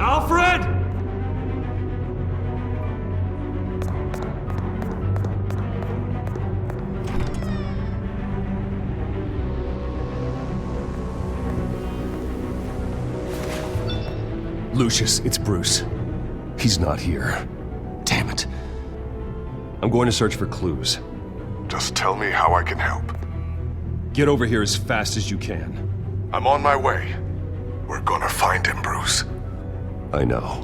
Alfred! Lucius, it's Bruce. He's not here. Damn it. I'm going to search for clues. Just tell me how I can help. Get over here as fast as you can. I'm on my way. We're gonna find him, Bruce. I know.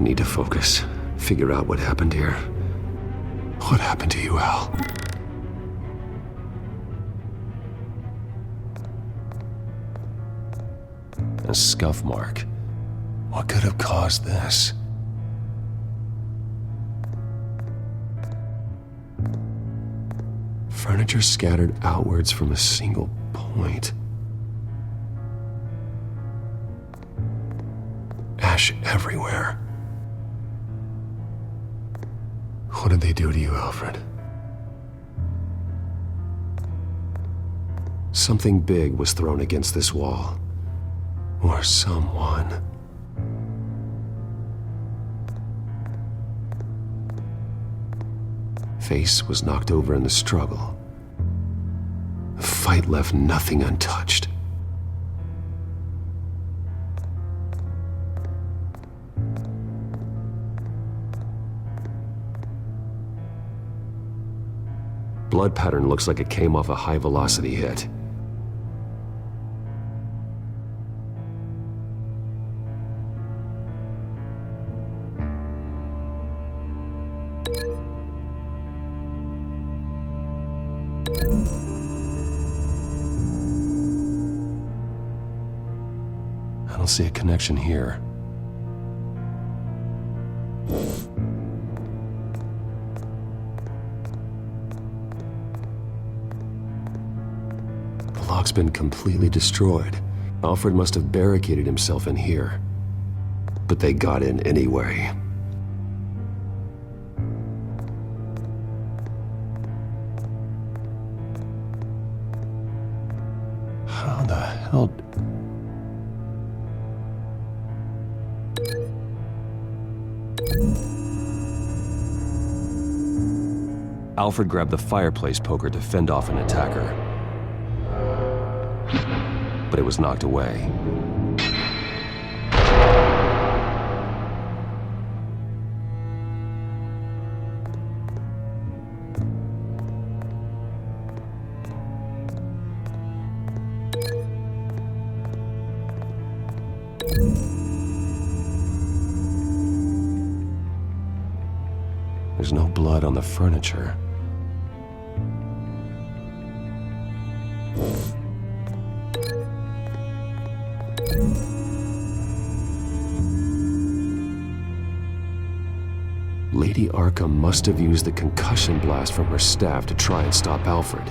Need to focus. Figure out what happened here. What happened to you, Al? A scuff mark. What could have caused this? Furniture scattered outwards from a single point. Ash everywhere. What did they do to you, Alfred? Something big was thrown against this wall. Or someone. Face was knocked over in the struggle. The fight left nothing untouched. Blood pattern looks like it came off a high-velocity hit. I don't see a connection here. The lock's been completely destroyed. Alfred must have barricaded himself in here. But they got in anyway. How the hell... Alfred grabbed the fireplace poker to fend off an attacker. But it was knocked away. There's no blood on the furniture. Lady Arkham must have used the concussion blast from her staff to try and stop Alfred.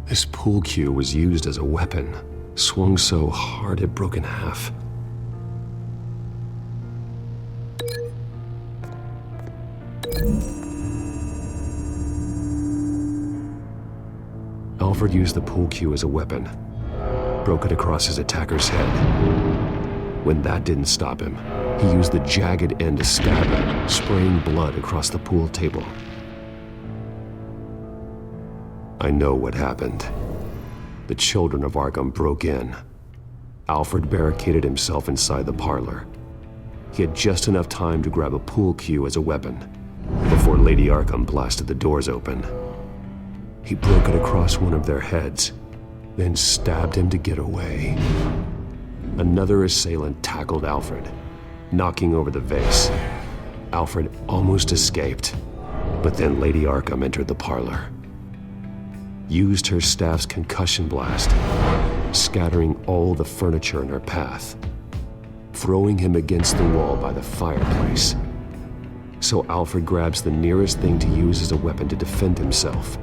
This pool cue was used as a weapon, swung so hard it broke in half. Alfred used the pool cue as a weapon, broke it across his attacker's head. When that didn't stop him, he used the jagged end to stab him, spraying blood across the pool table. I know what happened. The children of Arkham broke in. Alfred barricaded himself inside the parlor. He had just enough time to grab a pool cue as a weapon before Lady Arkham blasted the doors open. He broke it across one of their heads, then stabbed him to get away. Another assailant tackled Alfred, knocking over the vase. Alfred almost escaped, but then Lady Arkham entered the parlor. Used her staff's concussion blast, scattering all the furniture in her path, throwing him against the wall by the fireplace. So Alfred grabs the nearest thing to use as a weapon to defend himself.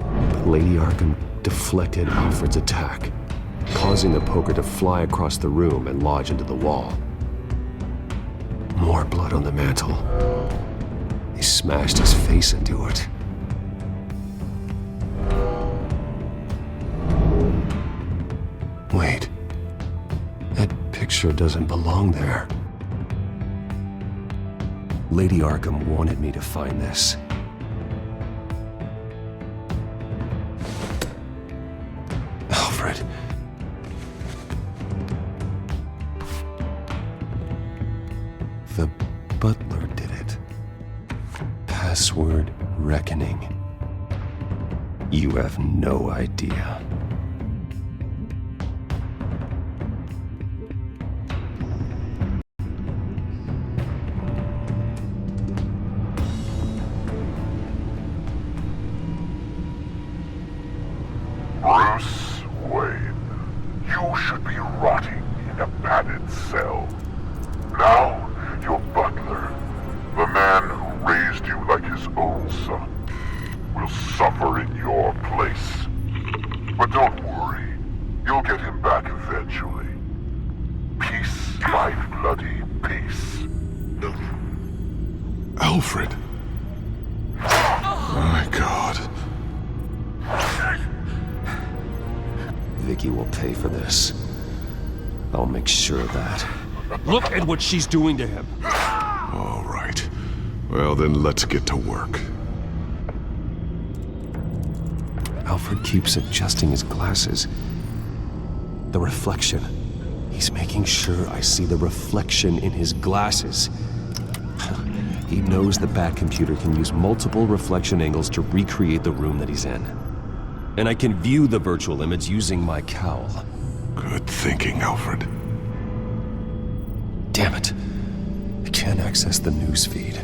But Lady Arkham deflected Alfred's attack, causing the poker to fly across the room and lodge into the wall. More blood on the mantle. He smashed his face into it. Wait. That picture doesn't belong there. Lady Arkham wanted me to find this. Alfred. The butler did it. Password reckoning. You have no idea. Bruce Wayne, you should be rotting in a padded cell. Now, your butler, the man who raised you like his own son, will suffer in your place. But don't worry, you'll get him back eventually. Peace, my bloody peace. Alfred. My God. Vicki will pay for this. I'll make sure of that. Look at what she's doing to him. All right. Well, then let's get to work. Alfred keeps adjusting his glasses. The reflection. He's making sure I see the reflection in his glasses. He knows the Batcomputer can use multiple reflection angles to recreate the room that he's in. And I can view the virtual image using my cowl. Good thinking, Alfred. Damn it. I can't access the news feed.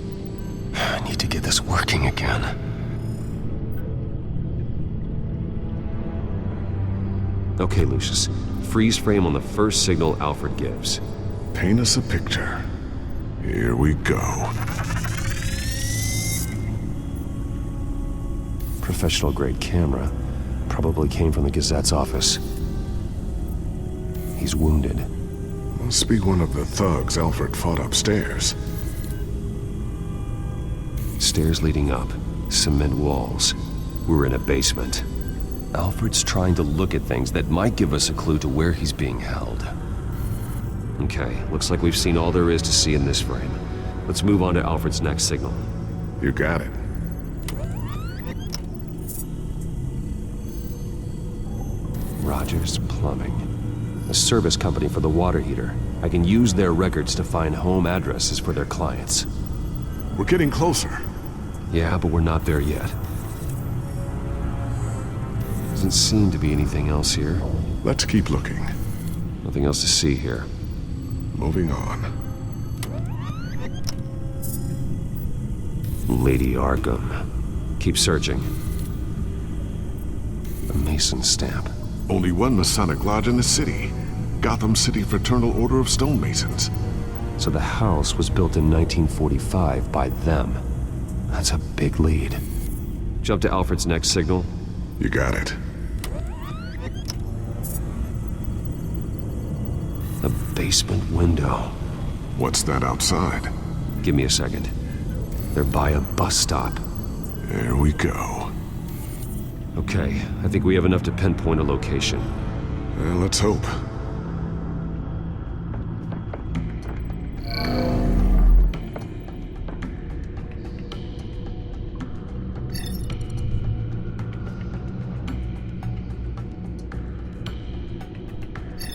I need to get this working again. Okay, Lucius. Freeze frame on the first signal Alfred gives. Paint us a picture. Here we go. Professional-grade camera. Probably came from the Gazette's office. He's wounded. Must be one of the thugs Alfred fought upstairs. Stairs leading up. Cement walls. We're in a basement. Alfred's trying to look at things that might give us a clue to where he's being held. Okay, looks like we've seen all there is to see in this frame. Let's move on to Alfred's next signal. You got it. Rogers Plumbing. A service company for the water heater. I can use their records to find home addresses for their clients. We're getting closer. Yeah, but we're not there yet. Doesn't seem to be anything else here. Let's keep looking. Nothing else to see here. Moving on. Lady Arkham. Keep searching. A Mason stamp. Only one Masonic lodge in the city. Gotham City Fraternal Order of Stonemasons. So the house was built in 1945 by them. That's a big lead. Jump to Alfred's next signal. You got it. A basement window. What's that outside? Give me a second. They're by a bus stop. There we go. Okay, I think we have enough to pinpoint a location. Well, let's hope.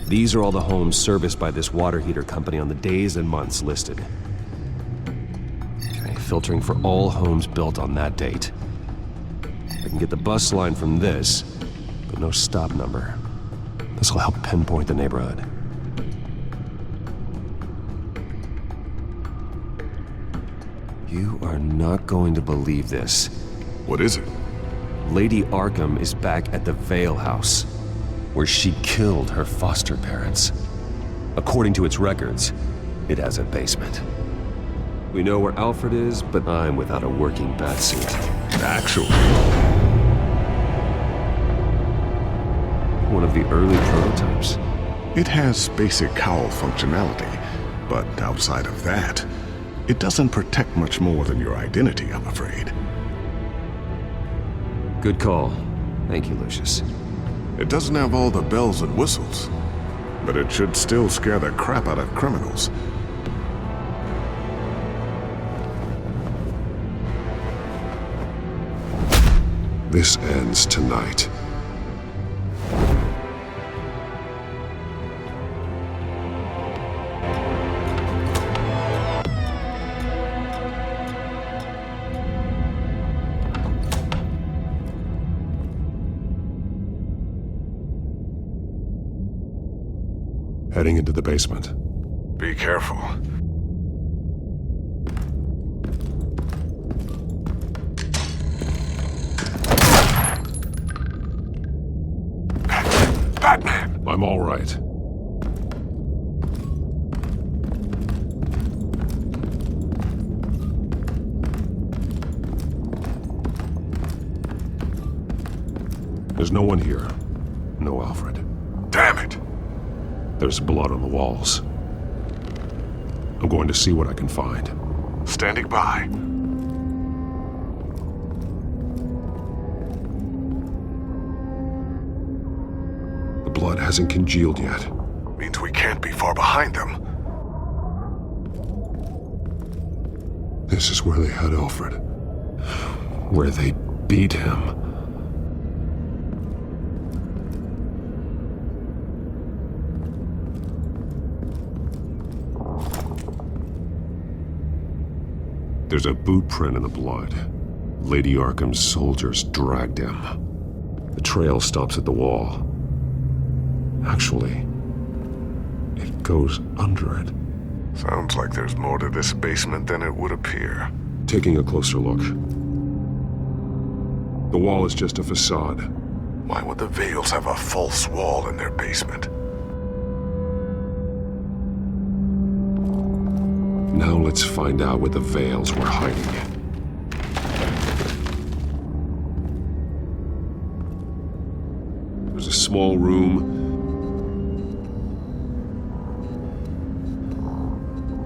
These are all the homes serviced by this water heater company on the days and months listed. Okay, filtering for all homes built on that date. I can get the bus line from this, but no stop number. This will help pinpoint the neighborhood. You are not going to believe this. What is it? Lady Arkham is back at the Vale House, where she killed her foster parents. According to its records, it has a basement. We know where Alfred is, but I'm without a working batsuit. Actually. of the early prototypes? It has basic cowl functionality, but outside of that, it doesn't protect much more than your identity, I'm afraid. Good call. Thank you, Lucius. It doesn't have all the bells and whistles, but it should still scare the crap out of criminals. This ends tonight. Heading into the basement. Be careful. Batman! I'm all right. There's no one here. No Alfred. Damn it! There's blood on the walls. I'm going to see what I can find. Standing by. The blood hasn't congealed yet. Means we can't be far behind them. This is where they had Alfred. Where they beat him. There's a boot print in the blood. Lady Arkham's soldiers dragged him. The trail stops at the wall. Actually, it goes under it. Sounds like there's more to this basement than it would appear. Taking a closer look. The wall is just a facade. Why would the Vales have a false wall in their basement? Now let's find out what the Vales were hiding. There's a small room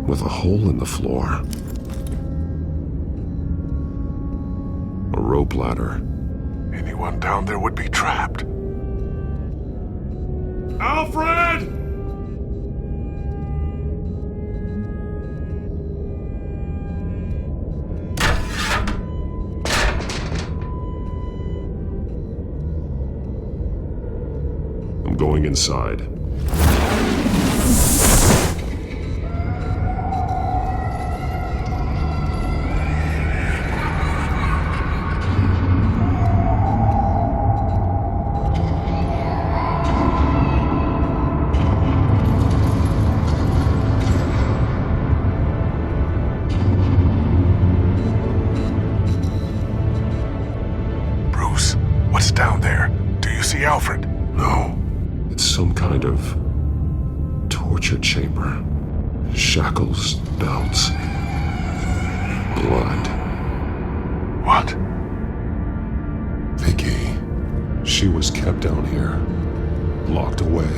with a hole in the floor. A rope ladder. Anyone down there would be trapped. Alfred! I'm going inside. Bruce, what's down there? Do you see Alfred? No. It's some kind of torture chamber. Shackles, belts, blood. What? Vicki. She was kept down here, locked away.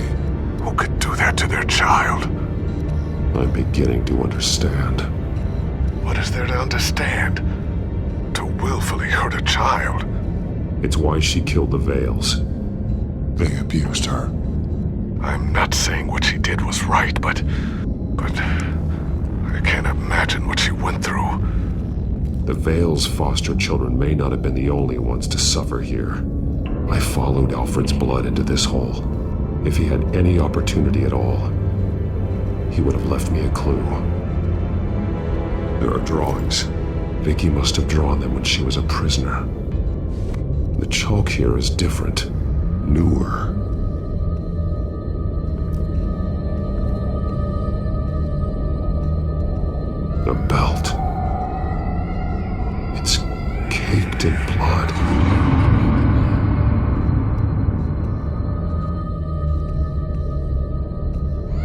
Who could do that to their child? I'm beginning to understand. What is there to understand? To willfully hurt a child. It's why she killed the Vales. They abused her. I'm not saying what she did was right, but I can't imagine what she went through. The Vales' foster children may not have been the only ones to suffer here. I followed Alfred's blood into this hole. If he had any opportunity at all, he would have left me a clue. There are drawings. Vicki must have drawn them when she was a prisoner. The chalk here is different. Newer. A belt. It's caked in blood.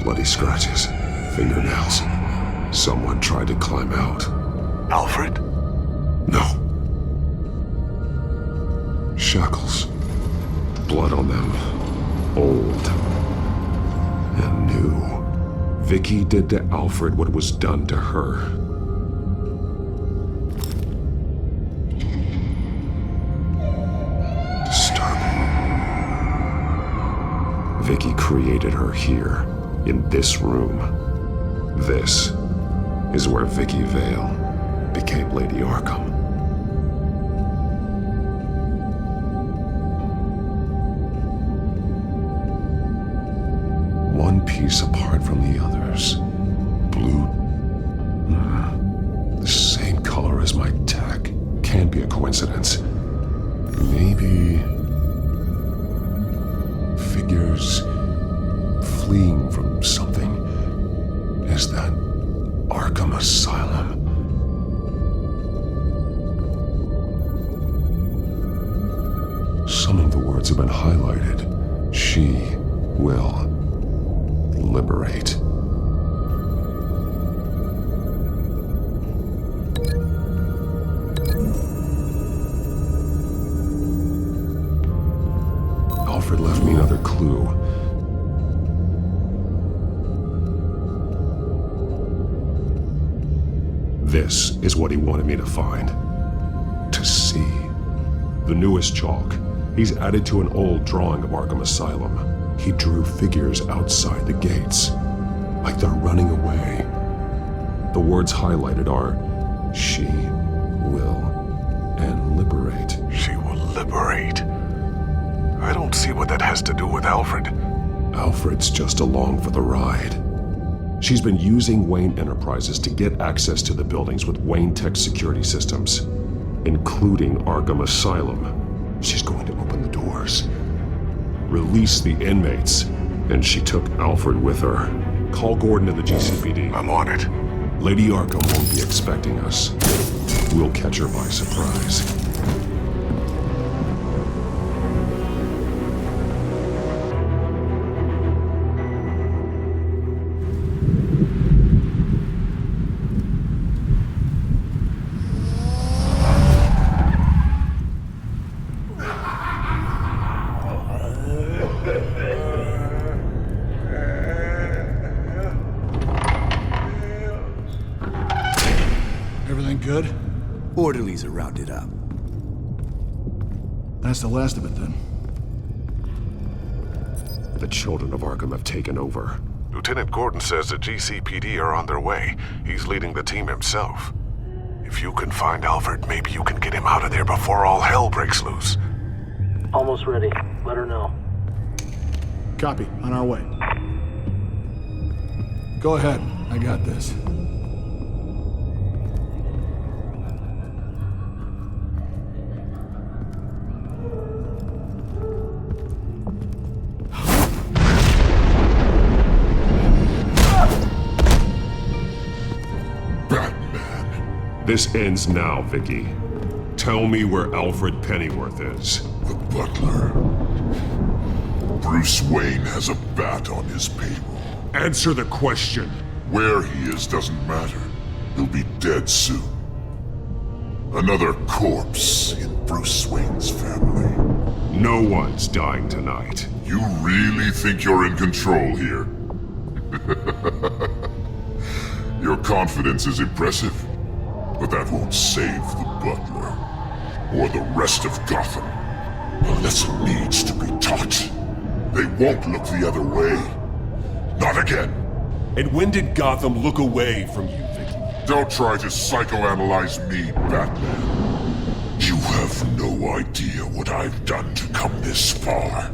Bloody scratches, fingernails. Someone tried to climb out. Alfred? No. Shackles. Blood on them. old and new. Vicki did to Alfred what was done to her. Disturbing. Vicki created her here, in this room. This is where Vicki Vale became Lady Arkham. One piece apart from the others. Blue. The same color as my tech. Can't be a coincidence. Maybe figures fleeing from something. Is that Arkham Asylum? Some of the words have been highlighted. She will liberate. Alfred left me another clue. This is what he wanted me to find. To see. The newest chalk. He's added to an old drawing of Arkham Asylum. He drew figures outside the gates, like they're running away. The words highlighted are, she will, and liberate. She will liberate. I don't see what that has to do with Alfred. Alfred's just along for the ride. She's been using Wayne Enterprises to get access to the buildings with Wayne Tech security systems, including Arkham Asylum. She's going to open the doors, release the inmates, and she took Alfred with her. Call Gordon to the GCPD. I'm on it. Lady Arkham won't be expecting us. We'll catch her by surprise. Everything good? Orderlies are rounded up. That's the last of it then. The children of Arkham have taken over. Lieutenant Gordon says the GCPD are on their way. He's leading the team himself. If you can find Alfred, maybe you can get him out of there before all hell breaks loose. Almost ready. Let her know. Copy. On our way. Go ahead. I got this. This ends now, Vicki. Tell me where Alfred Pennyworth is. The butler. Bruce Wayne has a bat on his payroll. Answer the question. Where he is doesn't matter. He'll be dead soon. Another corpse in Bruce Wayne's family. No one's dying tonight. You really think you're in control here? Your confidence is impressive, but that won't save the butler or the rest of Gotham. A lesson needs to be taught. They won't look the other way. Not again. And when did Gotham look away from you, Vicki? Don't try to psychoanalyze me, Batman. You have no idea what I've done to come this far.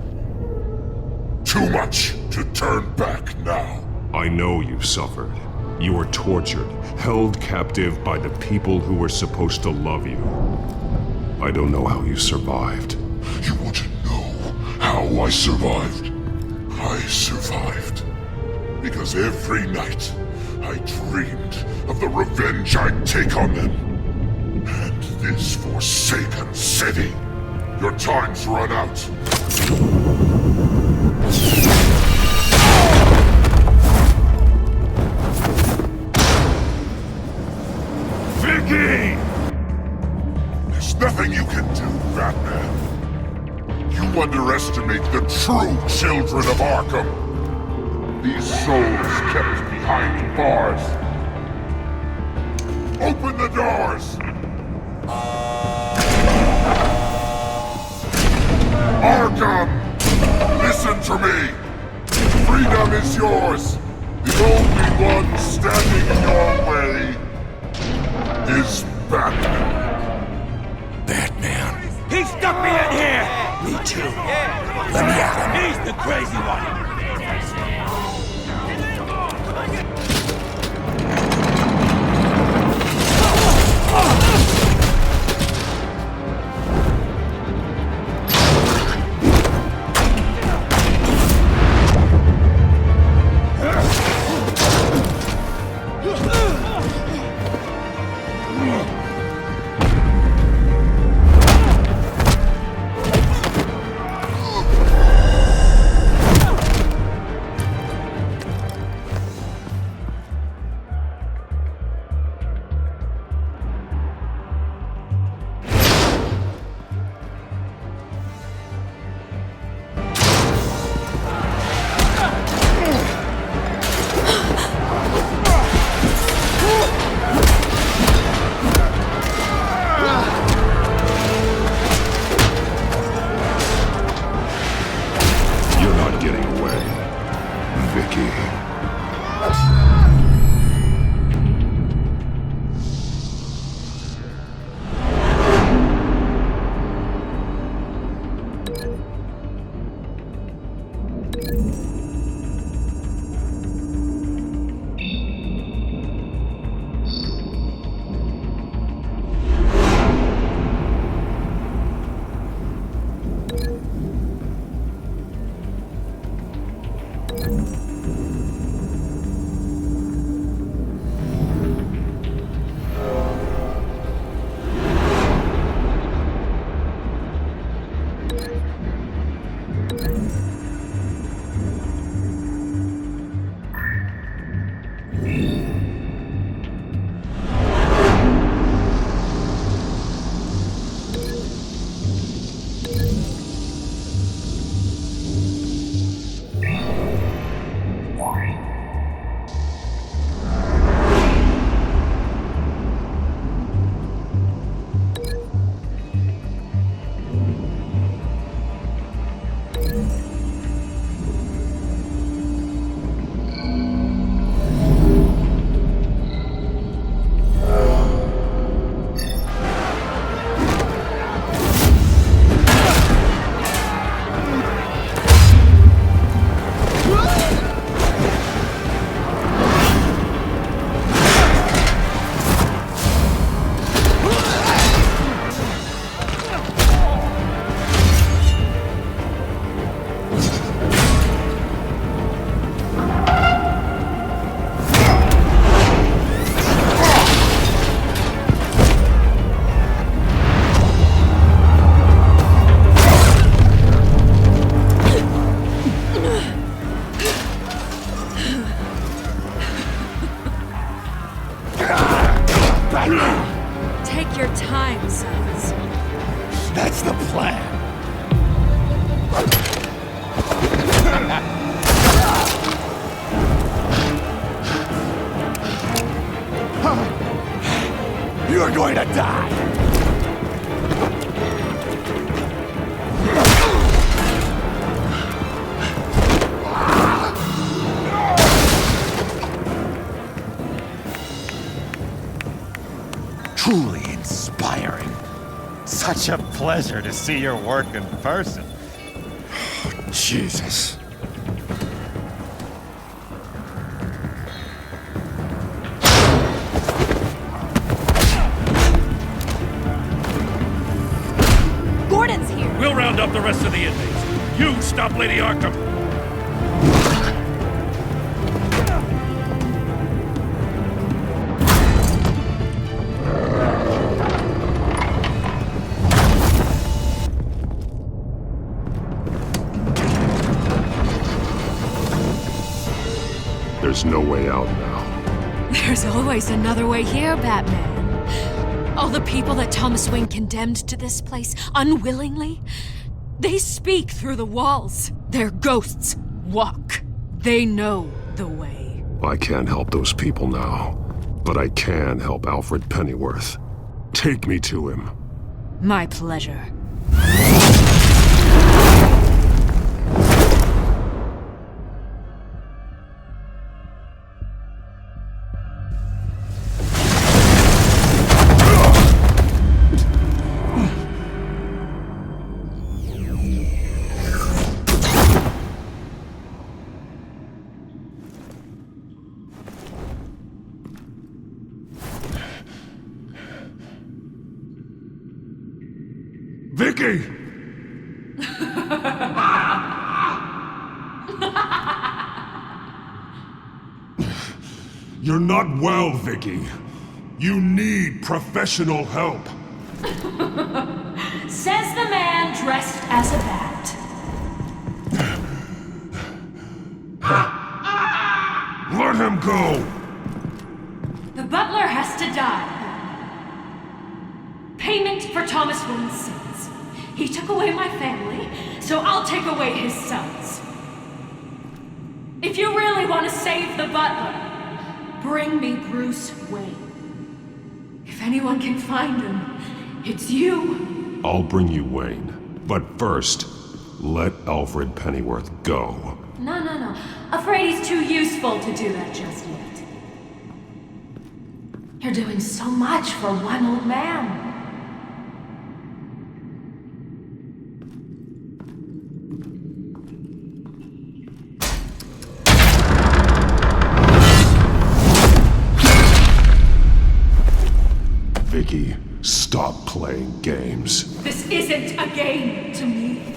Too much to turn back now. I know you suffered. You were tortured, held captive by the people who were supposed to love you. I don't know how you survived. You want to know how I survived? I survived because every night I dreamed of the revenge I'd take on them. And this forsaken city. Your time's run out. Vicki! There's nothing you can do, Batman. You You underestimate the true children of Arkham. These souls kept behind bars. Open the doors! Arkham! Listen to me! Freedom is yours! The only one standing in your way is Batman. Batman. He stuck me in here! Me too. Let me at him. He's the crazy one! Take your time, sons. That's the plan. You're going to die. Truly inspiring. Such a pleasure to see your work in person. Jesus. Gordon's here. We'll round up the rest of the inmates. You stop Lady Arkham. There's no way out now. There's always another way here, Batman. All the people that Thomas Wayne condemned to this place unwillingly, They speak through the walls. Their ghosts walk. They know the way. I can't help those people now, but I can help Alfred Pennyworth. Take me to him. My pleasure. Vicki! You're not well, Vicki. You need professional help. Says the man dressed as a bat. Let him go! The butler has to die. Payment for Thomas Wayne's sins. He took away my family, so I'll take away his sons. If you really want to save the butler, bring me Bruce Wayne. If anyone can find him, it's you. I'll bring you Wayne. But first, let Alfred Pennyworth go. No. Afraid he's too useful to do that just yet. You're doing so much for one old man. Vicki, stop playing games. This isn't a game to me.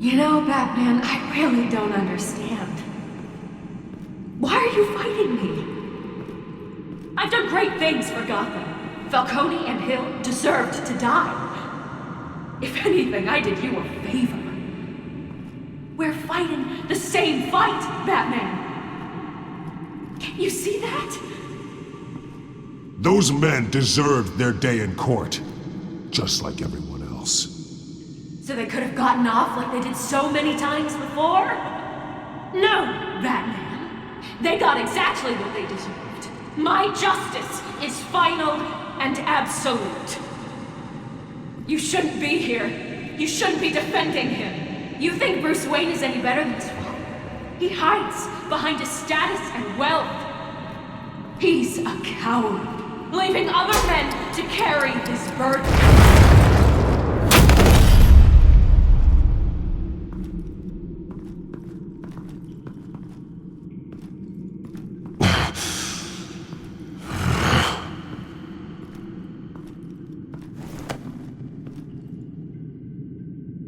You know, Batman, I really don't understand. Why are you fighting me? I've done great things for Gotham. Falcone and Hill deserved to die. If anything, I did you a favor. We're fighting the same fight, Batman. Can you see that? Those men deserved their day in court, just like everyone else. So they could have gotten off like they did so many times before? No, Batman. They got exactly what they deserved. My justice is final and absolute. You shouldn't be here. You shouldn't be defending him. You think Bruce Wayne is any better than his father? He hides behind his status and wealth. He's a coward, leaving other men to carry his burden.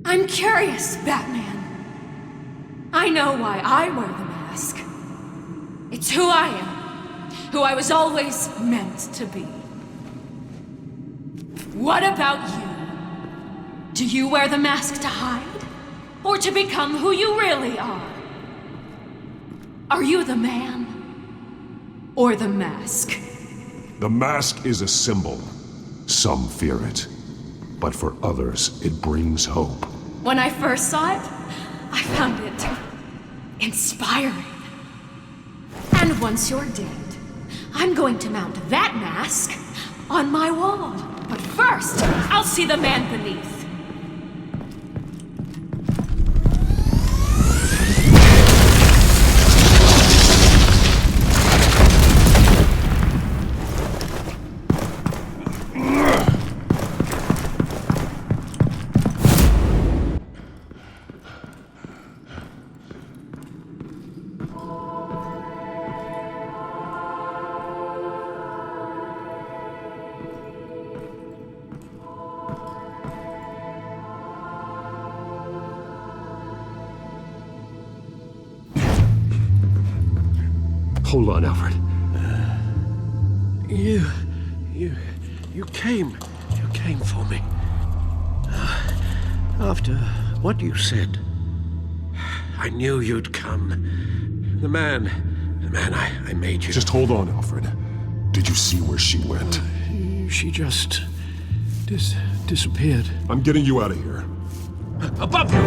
I'm curious, Batman. I know why I wear the mask. It's who I am. Who I was always meant to be. What about you? Do you wear the mask to hide? Or to become who you really are? Are you the man? Or the mask? The mask is a symbol. Some fear it. But for others, it brings hope. When I first saw it, I found it inspiring. And once you're dead, I'm going to mount that mask on my wall. But first, I'll see the man beneath. Hold on, Alfred. You came for me. After what you said, I knew you'd come. The man I made you. Just hold on, Alfred. Did you see where she went? She just disappeared. I'm getting you out of here. Above you!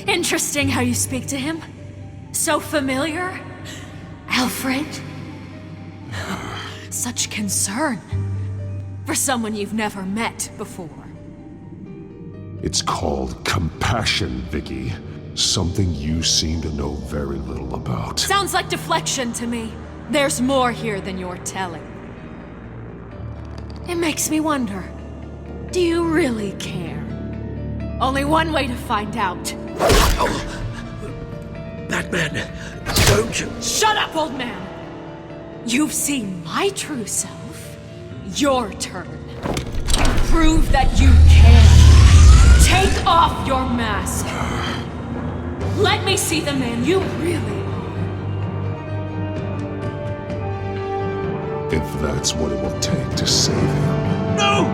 Interesting how you speak to him. So familiar. Alfred. Such concern. For someone you've never met before. It's called compassion, Vicki. Something you seem to know very little about. Sounds like deflection to me. There's more here than you're telling. It makes me wonder, do you really care? Only one way to find out. Oh. Batman, don't you... Shut up, old man! You've seen my true self. Your turn. Prove that you can. Take off your mask. Let me see the man you really are. If that's what it will take to save him. No!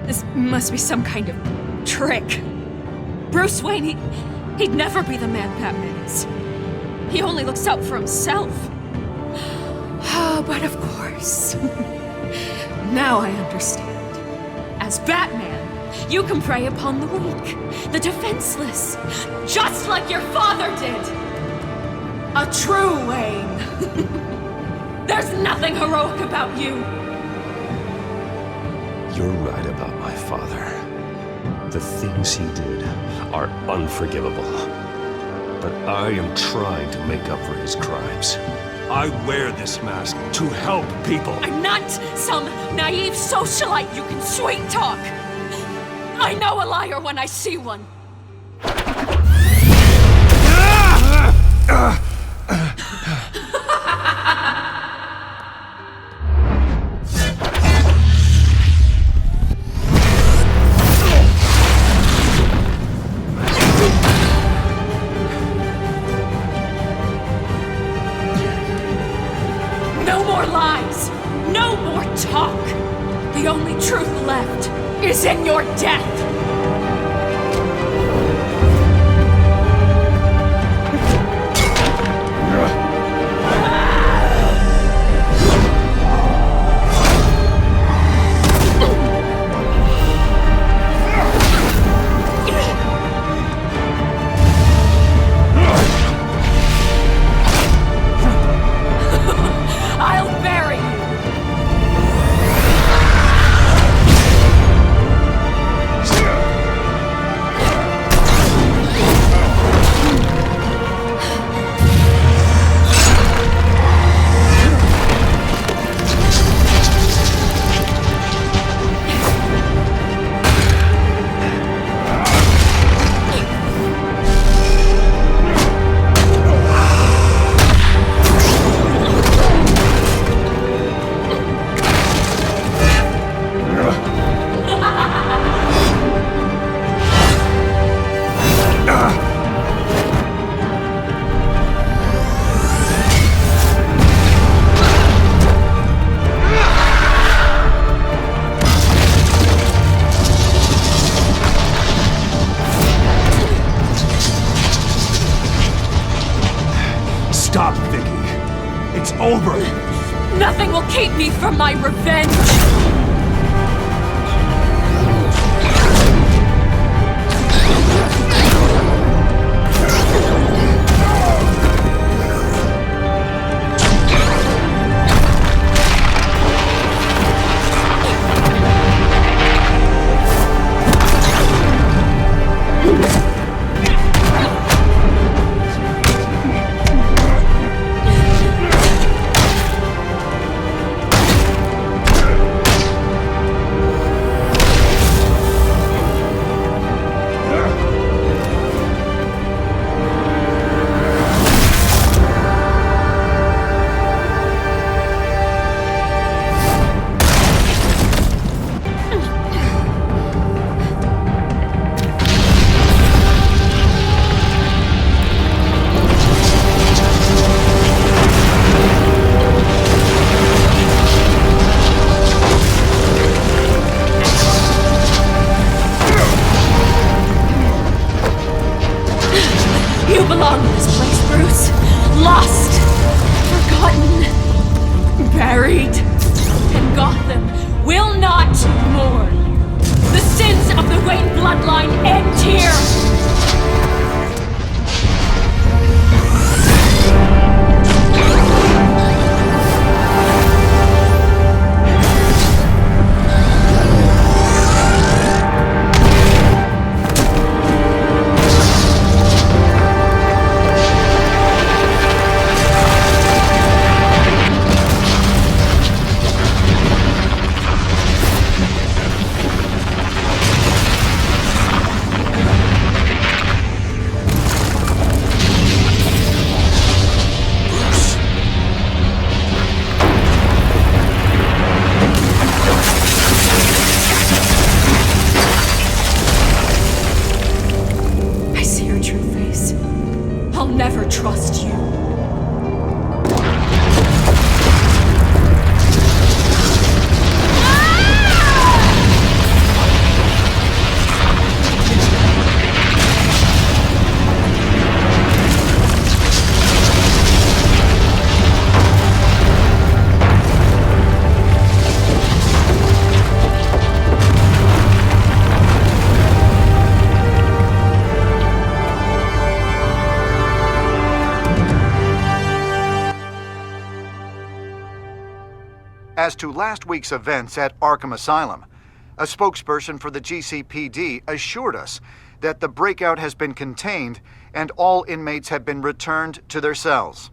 This must be some kind of trick. Bruce Wayne, he'd never be the man Batman is. He only looks out for himself. But of course. Now I understand. As Batman, you can prey upon the weak, the defenseless, just like your father did. A true Wayne. There's nothing heroic about you. You're right about my father. The things he did are unforgivable. But I am trying to make up for his crimes. I wear this mask to help people. I'm not some naive socialite you can sweet talk. I know a liar when I see one. No more lies! No more talk! The only truth left is in your death! I'll bury you! Stop, Vicki. It's over. Nothing will keep me from my revenge! buried, and Gotham will not mourn. The sins of the Wayne bloodline end here! As to last week's events at Arkham Asylum, a spokesperson for the GCPD assured us that the breakout has been contained and all inmates have been returned to their cells.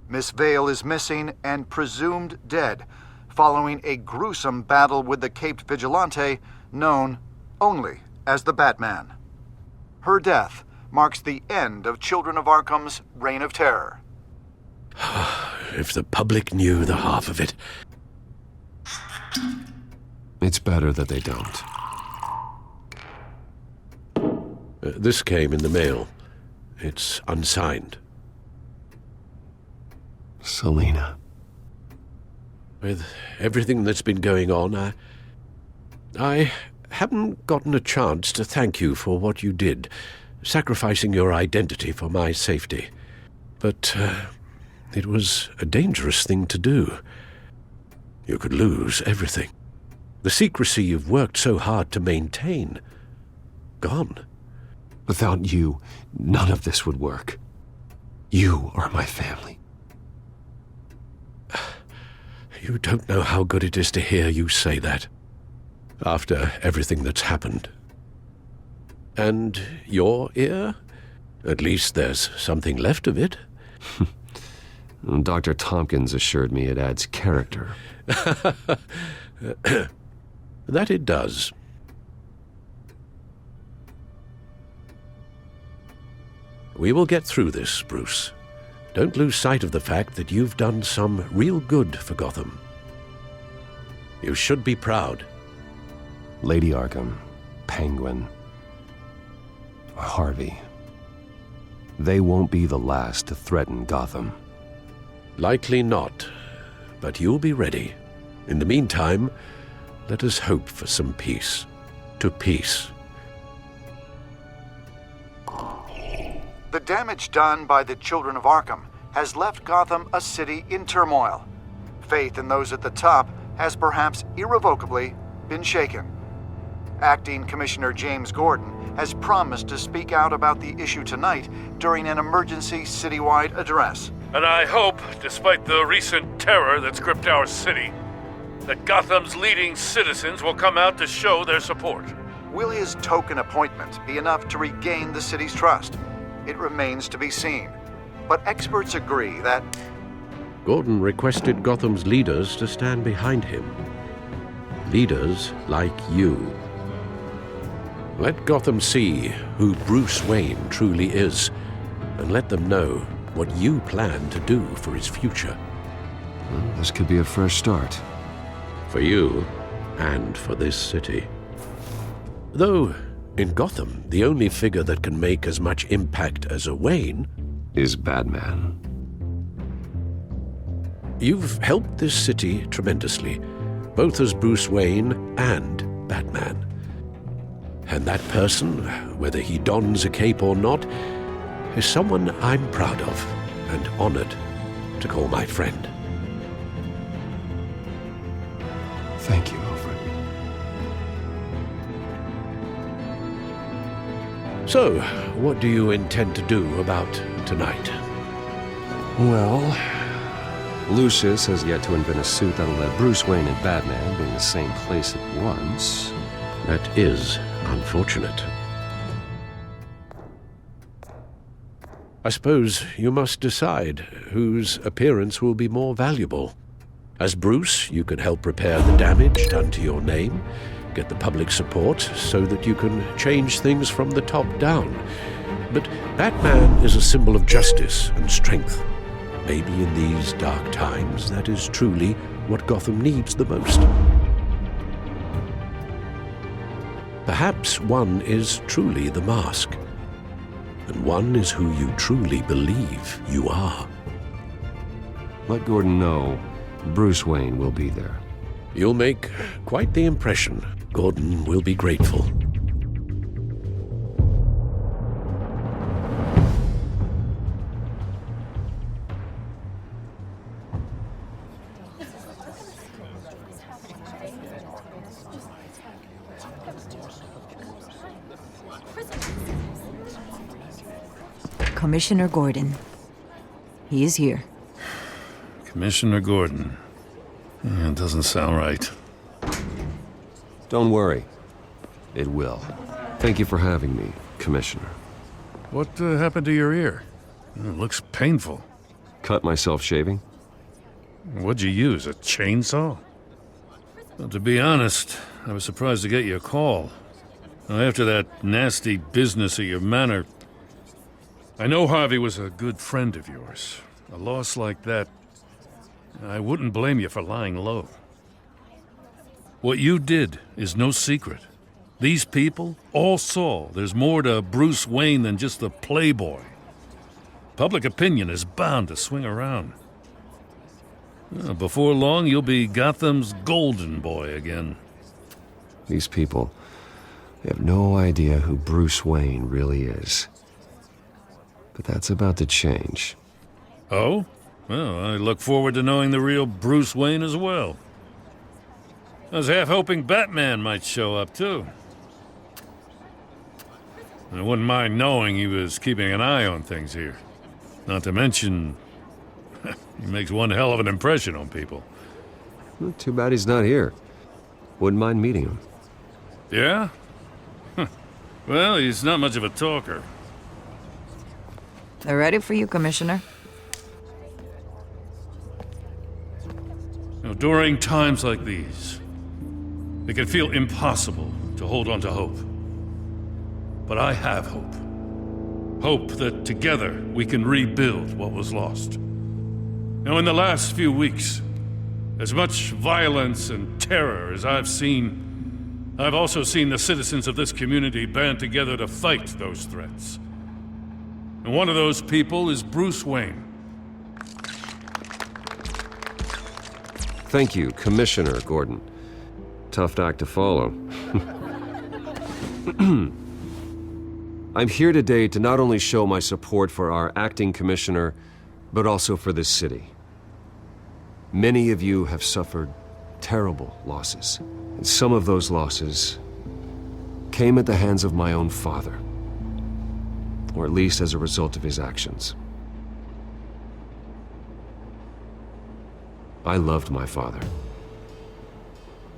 Miss Vale is missing and presumed dead following a gruesome battle with the caped vigilante known only as the Batman. Her death marks the end of Children of Arkham's reign of terror. If the public knew the half of it. It's better that they don't. This came in the mail. It's unsigned. Selina. With everything that's been going on, I haven't gotten a chance to thank you for what you did, sacrificing your identity for my safety. But it was a dangerous thing to do. You could lose everything. The secrecy you've worked so hard to maintain. Gone. Without you, none of this would work. You are my family. You don't know how good it is to hear you say that. After everything that's happened. And your ear? At least there's something left of it. Dr. Tompkins assured me it adds character. That it does. We will get through this, Bruce. Don't lose sight of the fact that you've done some real good for Gotham. You should be proud. Lady Arkham, Penguin, Harvey. They won't be the last to threaten Gotham. Likely not, but you'll be ready. In the meantime, let us hope for some peace. To peace. The damage done by the Children of Arkham has left Gotham a city in turmoil. Faith in those at the top has perhaps irrevocably been shaken. Acting Commissioner James Gordon has promised to speak out about the issue tonight during an emergency citywide address. And I hope, despite the recent terror that's gripped our city, that Gotham's leading citizens will come out to show their support. Will his token appointment be enough to regain the city's trust? It remains to be seen. But experts agree that Gordon requested Gotham's leaders to stand behind him. Leaders like you. Let Gotham see who Bruce Wayne truly is, and let them know what you plan to do for his future. Well, this could be a fresh start. For you, and for this city. Though, in Gotham, the only figure that can make as much impact as a Wayne is Batman. You've helped this city tremendously, both as Bruce Wayne and Batman. And that person, whether he dons a cape or not, is someone I'm proud of and honored to call my friend. Thank you, Alfred. So, what do you intend to do about tonight? Well, Lucius has yet to invent a suit that'll let Bruce Wayne and Batman be in the same place at once. That is unfortunate. I suppose you must decide whose appearance will be more valuable. As Bruce, you can help repair the damage done to your name, get the public support so that you can change things from the top down. But Batman is a symbol of justice and strength. Maybe in these dark times, that is truly what Gotham needs the most. Perhaps one is truly the mask, and one is who you truly believe you are. Let Gordon know Bruce Wayne will be there. You'll make quite the impression. Gordon will be grateful. Commissioner Gordon. He is here. Commissioner Gordon. It doesn't sound right. Don't worry. It will. Thank you for having me, Commissioner. What happened to your ear? It looks painful. Cut myself shaving? What'd you use, a chainsaw? Well, to be honest, I was surprised to get your call. After that nasty business at your manor, I know Harvey was a good friend of yours. A loss like that, I wouldn't blame you for lying low. What you did is no secret. These people all saw there's more to Bruce Wayne than just the playboy. Public opinion is bound to swing around. Before long, you'll be Gotham's golden boy again. These people, they have no idea who Bruce Wayne really is. But that's about to change. Oh? Well, I look forward to knowing the real Bruce Wayne as well. I was half hoping Batman might show up, too. I wouldn't mind knowing he was keeping an eye on things here. Not to mention, he makes one hell of an impression on people. Well, too bad he's not here. Wouldn't mind meeting him. Yeah? Well, he's not much of a talker. They're ready for you, Commissioner. During times like these, it can feel impossible to hold on to hope. But I have hope. Hope that together we can rebuild what was lost. Now, in the last few weeks, as much violence and terror as I've seen, I've also seen the citizens of this community band together to fight those threats. And one of those people is Bruce Wayne. Thank you, Commissioner Gordon. Tough act to follow. I'm here today to not only show my support for our acting commissioner, but also for this city. Many of you have suffered terrible losses, and some of those losses came at the hands of my own father, or at least as a result of his actions. I loved my father,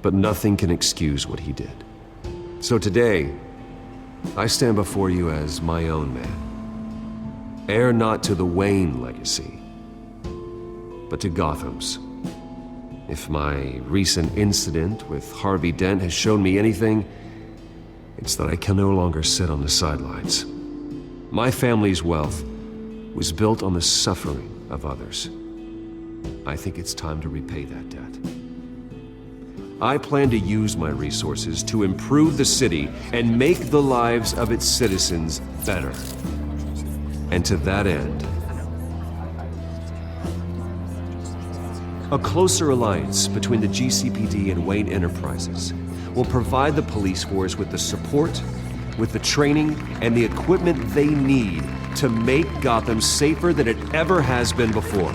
but nothing can excuse what he did. So today, I stand before you as my own man, heir not to the Wayne legacy, but to Gotham's. If my recent incident with Harvey Dent has shown me anything, it's that I can no longer sit on the sidelines. My family's wealth was built on the suffering of others. I think it's time to repay that debt. I plan to use my resources to improve the city and make the lives of its citizens better. And to that end, a closer alliance between the GCPD and Wayne Enterprises will provide the police force with the support, with the training, and the equipment they need to make Gotham safer than it ever has been before.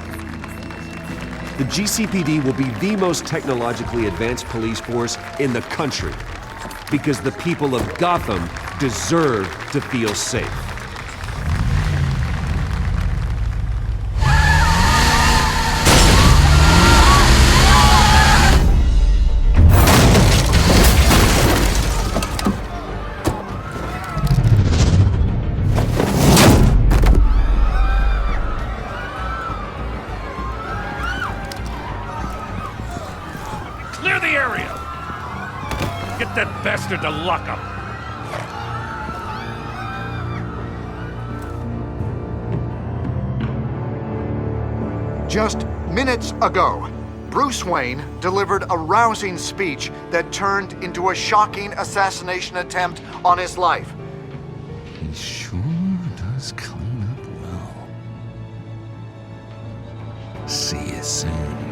the GCPD will be the most technologically advanced police force in the country. Because the people of Gotham deserve to feel safe. Clear the area! Get that bastard to lock up! Just minutes ago, Bruce Wayne delivered a rousing speech that turned into a shocking assassination attempt on his life. He sure does clean up well. See you soon.